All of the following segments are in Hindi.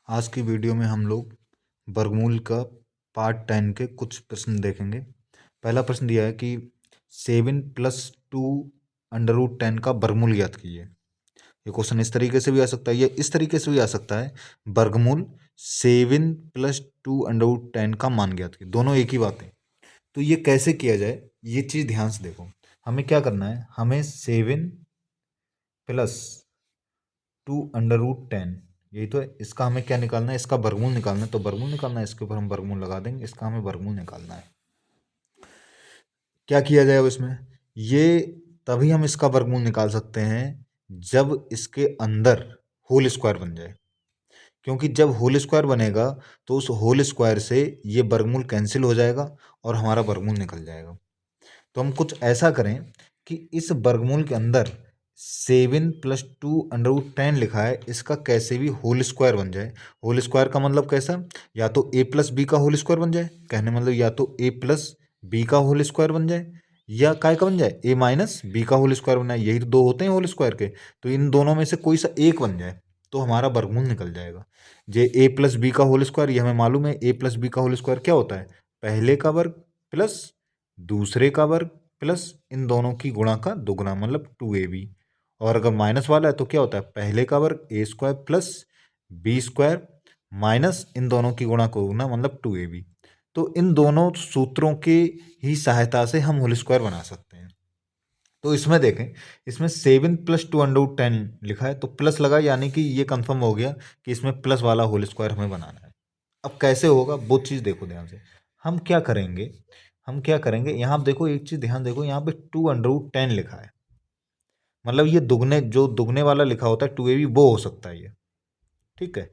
आज की वीडियो में हम लोग वर्गमूल का पार्ट 10 के कुछ प्रश्न देखेंगे। पहला प्रश्न दिया है कि 7+2 √10 का वर्गमूल ज्ञात कीजिए। ये क्वेश्चन इस तरीके से भी आ सकता है, ये इस तरीके से भी आ सकता है। वर्गमूल 7+2 √10 का मान ज्ञात कीजिए। दोनों एक ही बात है। तो ये कैसे किया जाए, ये चीज़ ध्यान से देखो। हमें क्या करना है, हमें 7+2 √10, यही तो है। इसका हमें क्या निकालना है, इसका वर्गमूल निकालना है। तो वर्गमूल निकालना है, इसके ऊपर हम वर्गमूल लगा देंगे। इसका हमें वर्गमूल निकालना है। क्या किया जाए अब इसमें, ये तभी हम इसका वर्गमूल निकाल सकते हैं जब इसके अंदर होल स्क्वायर बन जाए। क्योंकि जब होल स्क्वायर बनेगा तो उस होल स्क्वायर से ये वर्गमूल कैंसिल हो जाएगा और हमारा वर्गमूल निकल जाएगा। तो हम कुछ ऐसा करें कि इस वर्गमूल के अंदर 7+2 √10 लिखा है, इसका कैसे भी होल स्क्वायर बन जाए। होल स्क्वायर का मतलब कैसा, या तो a+b का होल स्क्वायर बन जाए, कहने मतलब या तो a+b का होल स्क्वायर बन जाए, या काय का बन जाए, a-b का होल स्क्वायर बन जाए। यही तो दो होते हैं होल स्क्वायर के। तो इन दोनों में से कोई सा एक बन जाए तो हमारा वर्गमूल निकल जाएगा। जे a+b का होल स्क्वायर, ये हमें मालूम है। a+b का होल स्क्वायर क्या होता है, पहले का वर्ग प्लस दूसरे का वर्ग प्लस इन दोनों की गुणा का दोगुना, मतलब 2ab। और अगर माइनस वाला है तो क्या होता है, पहले का वर्ग a² प्लस b² माइनस इन दोनों की गुणा का दोगुना, मतलब 2ab। तो इन दोनों सूत्रों की ही सहायता से हम होल स्क्वायर बना सकते हैं। तो इसमें देखें, इसमें 7+2 √10 लिखा है तो प्लस लगा, यानी कि ये कंफर्म हो गया कि इसमें प्लस वाला होल स्क्वायर हमें बनाना है। अब कैसे होगा वो चीज़ देखो ध्यान से। हम क्या करेंगे, यहाँ आप देखो, एक चीज़ ध्यान देखो, यहाँ पे 2 √10 लिखा है, मतलब ये दुगने, जो दुगने वाला लिखा होता है 2ab, वो हो सकता है ये। ठीक है।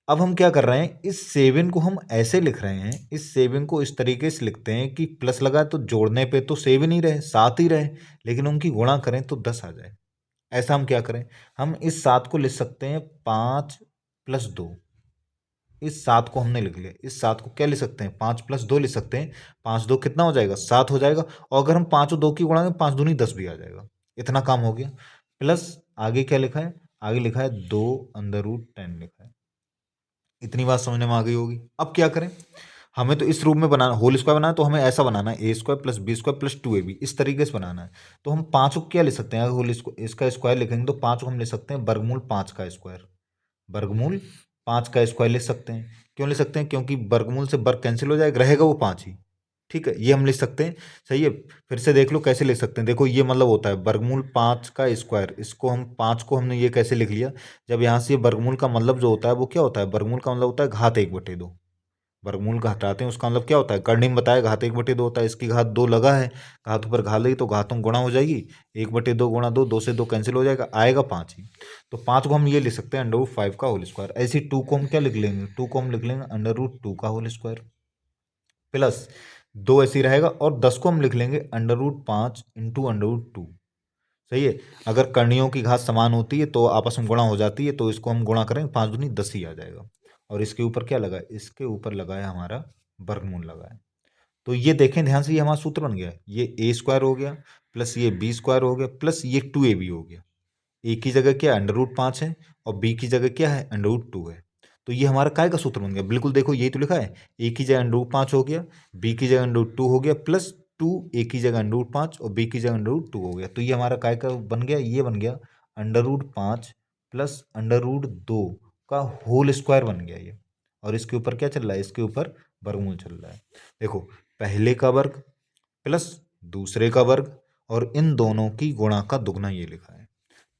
अब हम क्या कर रहे हैं, इस 7 को हम ऐसे लिख रहे हैं, इस 7 को इस तरीके से लिखते हैं कि प्लस लगा तो जोड़ने पे तो 7 ही रहे, 7 ही रहे, लेकिन उनकी गुणा करें तो 10 आ जाए। ऐसा हम क्या करें, हम इस 7 को लिख सकते हैं 5+2। इस 7 को हमने लिख लिया, इस 7 को क्या लिख सकते हैं, 5+2 लिख सकते हैं। 5 2 कितना हो जाएगा, 7 हो जाएगा। और अगर हम 5 और 2 की गुणा 5 दूनी 10 भी आ जाएगा। इतना काम हो गया। प्लस आगे क्या लिखा है, आगे लिखा है 2 √10 लिखा है। इतनी बात समझने में आ गई होगी। अब क्या करें, हमें तो इस रूप में बनाना, होल स्क्वायर बनाना है, तो हमें ऐसा बनाना है, a² plus b² plus 2ab, इस तरीके से बनाना है। तो हम 5 को क्या लिख सकते हैं, अगर होल इसका स्क्वायर लिखेंगे तो 5 को हम लिख सकते हैं वर्गमूल 5 का स्क्वायर। वर्गमूल 5 का स्क्वायर लिख सकते हैं। क्यों लिख सकते हैं, क्योंकि वर्गमूल से वर्ग कैंसिल हो जाएगा, रहेगा वो 5 ही। ठीक है, ये हम लिख सकते हैं। सही है। फिर से देख लो कैसे लिख सकते हैं। देखो ये मतलब होता है वर्गमूल 5 का स्क्वायर। इसको हम 5 को हमने ये कैसे लिख लिया, जब यहाँ से वर्गमूल का मतलब जो होता है वो क्या होता है, वर्गमूल का मतलब होता है घात 1/2। वर्गमूल का हटाते हैं उसका मतलब क्या होता है, करनी में बताया घात 1/2 होता है। इसकी घात 2 लगा है, घात ऊपर घात लगी तो घातों गुणा हो जाएगी। 1/2 गुणा 2, 2 से 2 कैंसिल हो जाएगा, आएगा 5 ही। तो 5 को हम ये लिख सकते हैं √5 का होल स्क्वायर। ऐसे 2 को हम क्या लिख लेंगे, 2 को हम लिख लेंगे √2 का होल स्क्वायर। प्लस 2 ऐसे ही रहेगा, और 10 को हम लिख लेंगे √5 इंटू √2। सही है। अगर कर्णियों की घात समान होती है तो आपस में गुणा हो जाती है, तो इसको हम गुणा करेंगे, 5 दूनी 10 ही आ जाएगा। और इसके ऊपर क्या लगा है, इसके ऊपर लगा है हमारा वर्गमूल लगा है। तो ये देखें ध्यान से, ये हमारा सूत्र बन गया। ये a² हो गया, प्लस ये b² हो गया, प्लस ये 2ab हो गया। ए की जगह क्या है, √5 है, और बी की जगह क्या है, √2 है। तो ये हमारा काय का सूत्र बन गया, बिल्कुल देखो यही तो लिखा है। ए की जगह √5 हो गया, बी की जगह √2 हो गया, प्लस 2, ए की जगह √5 और बी की जगह √2 हो गया। तो ये हमारा काय का बन गया, ये बन गया √5 प्लस √2 का होल स्क्वायर बन गया ये। और इसके ऊपर क्या चल रहा है, इसके ऊपर वर्गमूल चल रहा है। देखो, पहले का वर्ग प्लस दूसरे का वर्ग और इन दोनों की गुणा का दुगना, ये लिखा है।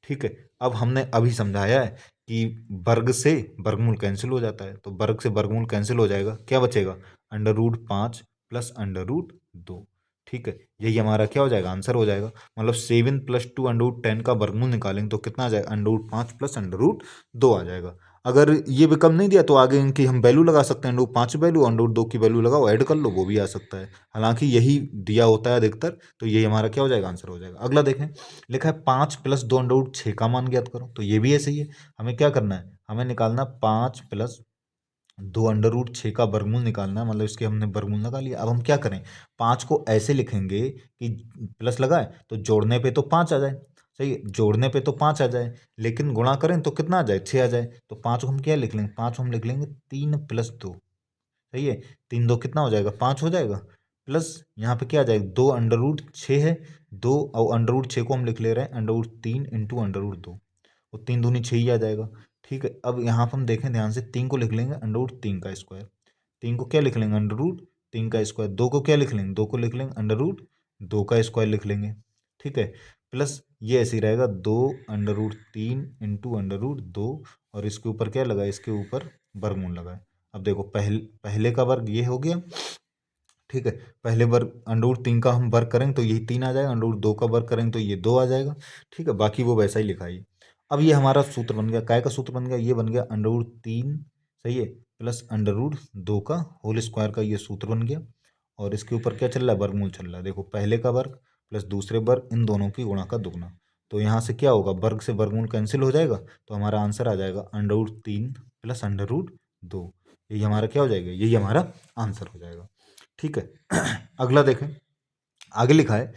ठीक है। अब हमने अभी समझाया है कि वर्ग से वर्गमूल कैंसिल हो जाता है, तो वर्ग से वर्गमूल कैंसिल हो जाएगा, क्या बचेगा, √5 प्लस √2। ठीक है, यही हमारा क्या हो जाएगा, आंसर हो जाएगा। मतलब 7+2 √10 का वर्गमूल निकालेंगे तो कितना आ जाएगा, √5 प्लस √2 आ जाएगा। अगर ये विकल्प नहीं दिया तो आगे इनकी हम वैल्यू लगा सकते हैं, √5 वैल्यू और √2 की वैल्यू लगाओ, ऐड कर लो, वो भी आ सकता है। हालांकि यही दिया होता है अधिकतर, तो यही हमारा क्या हो जाएगा, आंसर हो जाएगा। अगला देखें, लिखा है 5+2 √6 का मान ज्ञात करो। तो ये भी ऐसे ही है। हमें क्या करना है, हमें निकालना 5+2 √6 का वर्गमूल निकालना है, मतलब इसके हमने वर्गमूल निकाल लिया। अब हम क्या करें, 5 को ऐसे लिखेंगे कि प्लस लगाए तो जोड़ने पे तो 5 आ जाए। सही है, जोड़ने पे तो 5 आ जाए, लेकिन गुणा करें तो कितना आ जाए, 6 आ जाए। तो 5 को हम क्या लिख लेंगे, 5 हम लिख लेंगे 3 + 2। सही है, 3 2 कितना हो जाएगा, 5 हो जाएगा। प्लस यहाँ पे क्या आ जाएगा, 2√6 है, 2 और √6 को हम लिख ले रहे हैं √3 इंटू √2, और 3 दूनी 6 ही आ जाएगा। ठीक है, अब यहाँ पर हम देखें ध्यान से, 3 को लिख लेंगे √3 का स्क्वायर, 3 को क्या लिख लेंगे, √3 का स्क्वायर, 2 को क्या लिख लेंगे, 2 को लिख लेंगे √2 का स्क्वायर लिख लेंगे। ठीक है, प्लस ये ऐसे ही रहेगा 2√3 इंटू √2, और इसके ऊपर क्या लगा, इसके ऊपर वर्गमूल लगा है। अब देखो पहले का वर्ग ये हो गया। ठीक है, पहले वर्ग √3 का हम वर्ग करेंगे तो यही 3 आ जाएगा, √2 का वर्ग करेंगे तो ये 2 आ जाएगा। ठीक है, बाकी वो वैसा ही लिखा है। अब ये हमारा सूत्र बन गया, काय का सूत्र बन गया, ये बन गया √3, सही है, प्लस √2 का होल स्क्वायर का ये सूत्र बन गया। और इसके ऊपर क्या चल रहा है, वर्गमूल चल रहा है। देखो पहले का वर्ग प्लस दूसरे वर्ग, इन दोनों की गुणा का दुगना। तो यहाँ से क्या होगा, वर्ग से वर्गमूल कैंसिल हो जाएगा, तो हमारा आंसर आ जाएगा √3 प्लस √2। यही हमारा क्या हो जाएगा, यही हमारा आंसर हो जाएगा। ठीक है, अगला देखें, आगे लिखा है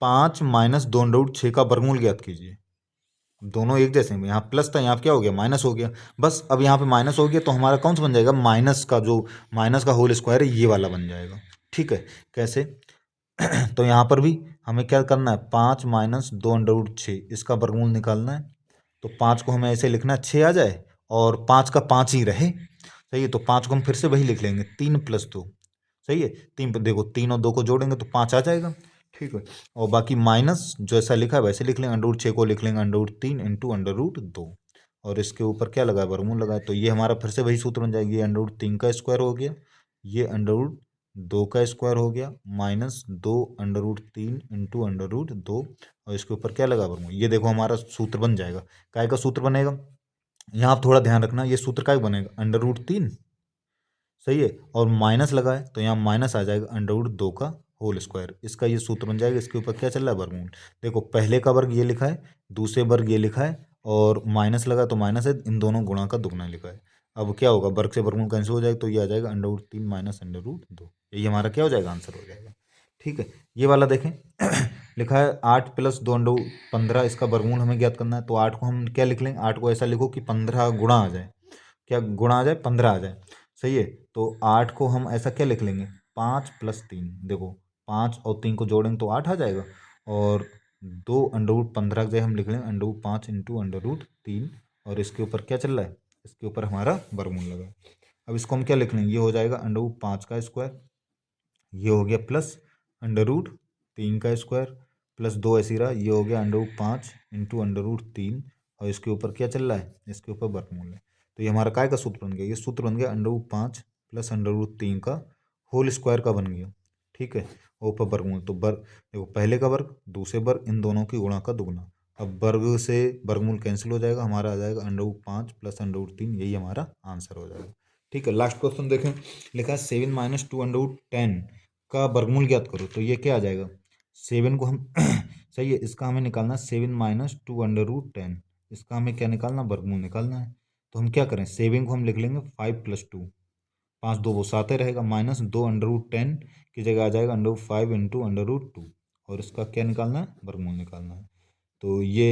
5 - 2√6 का वर्गमूल ज्ञात कीजिए। दोनों एक जैसे हैं, यहाँ प्लस था, यहाँ क्या हो गया, माइनस हो गया। बस अब यहाँ पे माइनस हो गया तो हमारा कौन सा बन जाएगा, माइनस का, जो माइनस का होल स्क्वायर है ये वाला बन जाएगा। ठीक है, कैसे तो यहाँ पर भी हमें क्या करना है, 5 - 2√6 इसका वर्गमूल निकालना है। तो 5 को हमें ऐसे लिखना है 6 आ जाए, और 5 का 5 ही रहे। सही है, तो 5 को हम फिर से वही लिख लेंगे 3 + 2। सही है, 3 पर देखो, 3 और 2 को जोड़ेंगे तो 5 आ जाएगा। ठीक है, और बाकी माइनस जैसा लिखा है वैसे लिख लेंगे, √6 को लिख लेंगे √3 इंटू √2, और इसके ऊपर क्या लगा है, वर्गमूल लगा है। तो ये हमारा फिर से वही सूत्र बन जाएगा, ये √3 का स्क्वायर हो गया, ये √2 का स्क्वायर हो गया, माइनस 2 √3 इंटू √2, और इसके ऊपर क्या लगा, वर्गमूल। ये देखो हमारा सूत्र बन जाएगा, काय का सूत्र बनेगा, यहाँ आप थोड़ा ध्यान रखना, ये सूत्र काय बनेगा, √3, सही है, और माइनस लगा है तो यहाँ माइनस आ जाएगा √2 का होल स्क्वायर, इसका ये सूत्र बन जाएगा। इसके ऊपर क्या चल रहा है, वर्गमूल। देखो पहले का वर्ग ये लिखा है, दूसरे वर्ग ये लिखा है, और माइनस लगा तो माइनस है, इन दोनों गुणा का दुगना लिखा है। अब क्या होगा, वर्ग से वर्गमूल कैंसिल हो जाएगा तो ये आ जाएगा √3 - √2, यही हमारा क्या हो जाएगा, आंसर हो जाएगा। ठीक है, ये वाला देखें लिखा है 8 + 2 √15, इसका वर्गमूल हमें ज्ञात करना है। तो 8 को हम क्या लिख लेंगे, 8 को ऐसा लिखो कि 15 गुणा आ जाए, क्या गुणा आ जाए, 15 आ जाए। सही है, तो 8 को हम ऐसा क्या लिख लेंगे, 5 + 3, देखो 5 और 3 को जोड़ेंगे तो 8 आ जाएगा, और 2 √15 की जगह हम लिख लेंगे √5 इंटू √3, और इसके ऊपर क्या चल रहा है, इसके ऊपर हमारा वर्गमूल लगा है। अब इसको हम क्या लिख लेंगे, ये हो जाएगा √5 का स्क्वायर, ये हो गया प्लस √3 का स्क्वायर, प्लस 2 ऐसे रहा, ये हो गया √5 इंटू √3, और इसके ऊपर क्या चल रहा है, इसके ऊपर वर्गमूल है। तो ये हमारा काय का सूत्र बन गया, ये सूत्र बन गया √5 प्लस √3 का होल स्क्वायर का बन गया। ठीक है, और ऊपर वर्गमूल, तो वर्ग देखो पहले का वर्ग दूसरे वर्ग, इन दोनों की गुणा का दुगना। अब वर्ग से वर्गमूल कैंसिल हो जाएगा, हमारा आ जाएगा √5 प्लस √3, यही हमारा आंसर हो जाएगा। ठीक है, लास्ट क्वेश्चन देखें, लिखा है 7 - 2√10 का वर्गमूल ज्ञात करो। तो ये क्या आ जाएगा, 7 को हम सही है, इसका हमें निकालना 7 - 2√10, इसका हमें क्या निकालना, वर्गमूल निकालना है। तो हम क्या करें, 7 को हम लिख लेंगे 5 + 2, 5 2 वो 7 ही रहेगा, माइनस 2 √10 की जगह आ जाएगा √5 इंटू √2, और इसका क्या निकालना है, वर्गमूल निकालना है। तो ये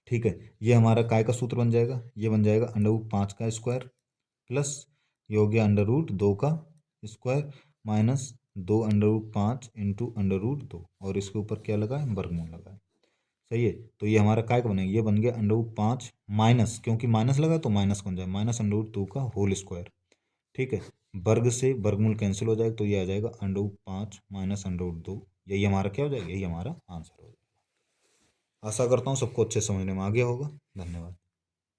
ठीक है, ये हमारा काय का सूत्र बन जाएगा, ये बन जाएगा √5 का स्क्वायर, प्लस ये हो गया √2 का स्क्वायर, माइनस 2 √5 इंटू √2, और इसके ऊपर क्या लगा है, वर्गमूल लगा है। सही है, तो ये हमारा काय का बनेगा, ये बन गया √5 माइनस, क्योंकि माइनस लगा तो माइनस बन जाए, माइनस √2 का होल स्क्वायर। ठीक है, वर्ग से वर्गमूल कैंसिल हो जाएगा तो ये आ जाएगा √5 माइनस √2, यही हमारा क्या हो जाएगा, यही हमारा आंसर हो जाएगा। आशा करता हूँ सबको अच्छे समझने में आ गया होगा। धन्यवाद।